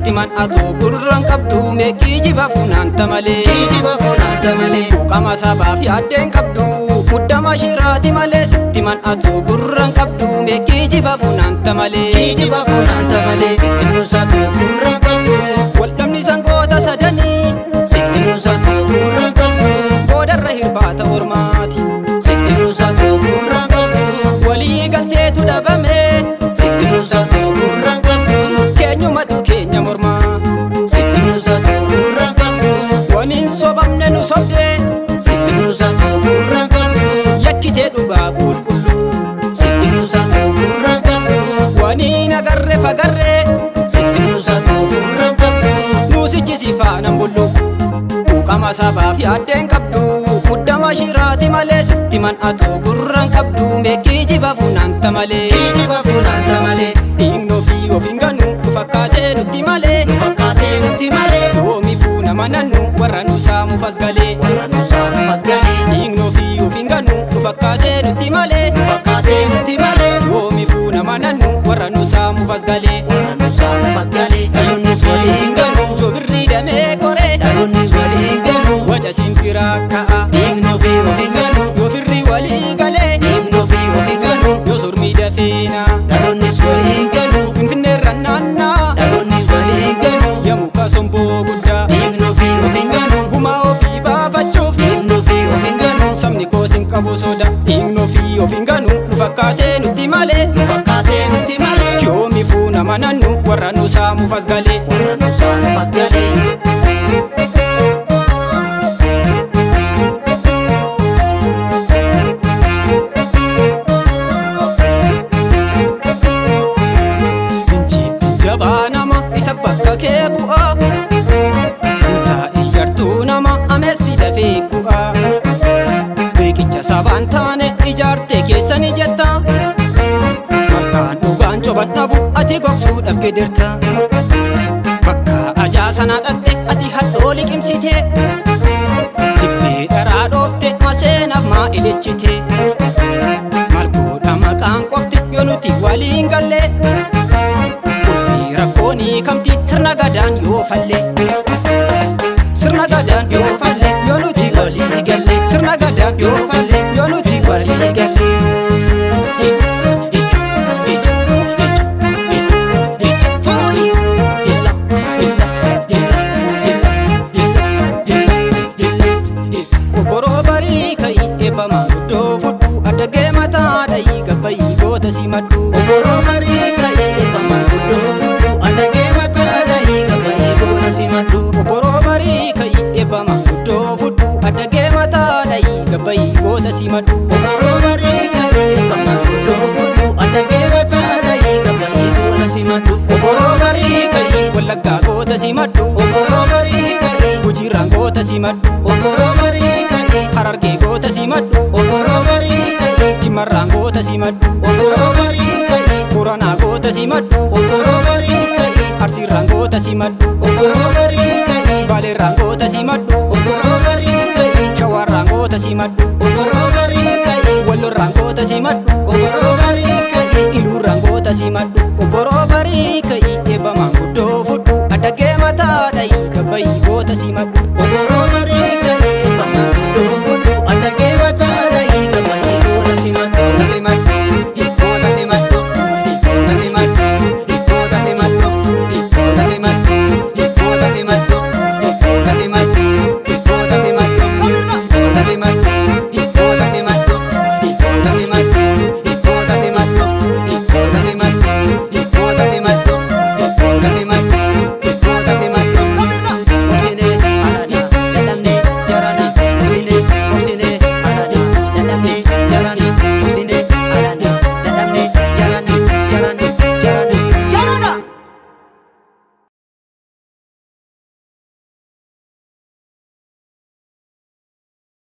sitti man atu gurran qabdu meeqii jiba funaanta malee qama sabaaf yaaddeen qabdu muddama shiraati malee sitti man atu gurran qabdu meeqii jiba funaanta malee sitti nusatu gurran qabdu wal dhabni sangoota sadanii sitti nusatu gurran qabdu boodarra hirbaata ormaati sitti nusatu gurran qabdu walii galteetu dhabame sitti nusatu gurran qabdu keenyumatu keenya mormaa sitti nusatu gurran qabdu waniin sobamne nu sobde sitti nusatu gurran qabdu yakkitee dhugaa qulqulluu sitti nusatu gurran qabdu waniin agarre fagarre sitti nusatu gurran qabdu nuusichi si faana bullu qama sabaaf yaaddeen qabdu muddama shiraati malee sitti man atu gurran qabdu meeqii jiba funaanta malee dhiigno fi ofiin gannu nu fakkaatee nutti malee yoomi fuuna manannu warra nu saamuuf as galee dhiigno fi ofiin gannu nu fakkaatee nutti malee yoomi fuuna manannu warra nu saamuuf as galee dhaloonnis waliin gannu yoo birrii damee koree waca simbiraa ka'a dhiigno fi ofiin gannu yoo firrii walii galee yoo sormii dafeena dhaloonnis waliin gannu finfinneerra naannaa dhaloonnis waliin gannu yamuka somboo guddaa dhiigno fi ofiin gannu gumaa ofii baafachuuf dhiigno fi ofiin gannu sabni koos hin qabu soda dhiigno fi ofiin gannu nu fakkaatee nutti malee yoomi fuuna manannu warra nu saamuuf as galee isa bakka kee bu'aa intaa ijaartuu nama ameessi dafee gu'aa beekicha sabaan taane ijaartee keessani jetta bakkaan dhugaan coban dhabu ati gogsuu dhabge dirta bakka ajaa sana dhaqxe ati hadhoo liqimsite dibbee dharaa dhoofte maseenaaf maa ililchite maal godha maqaan qofti yoo nuti waliin galle rakkooni kamti sirna gadaan yoo falle yoo nuti walii galle sirna gadaan yoo falle yoo nuti walii galle obboroo barii ka'ii eebbamaa guddoo fudhu addagee mataa dhayii gabbayii goota simadhu obboroo barii ka'ii eebbamaa guddoo fudhu obboroo barii ka'ii eebbamaa guddoo fudhu addagee mataa dhayii gabbayii goota simadhu obboroo barii ka'ii wallaggaa goota simadhu gujiirraan goota simadhu harargee goota simadhu jimmarraan goota simadhu boranaa goota simadhu arsiirraan goota simadhu baaleerraan goota simadhu shawaarraan goota simadhu wallorraan goota simadhu iluurraan goota simadhu obboroo barii ka'ii eebbamaa guddoo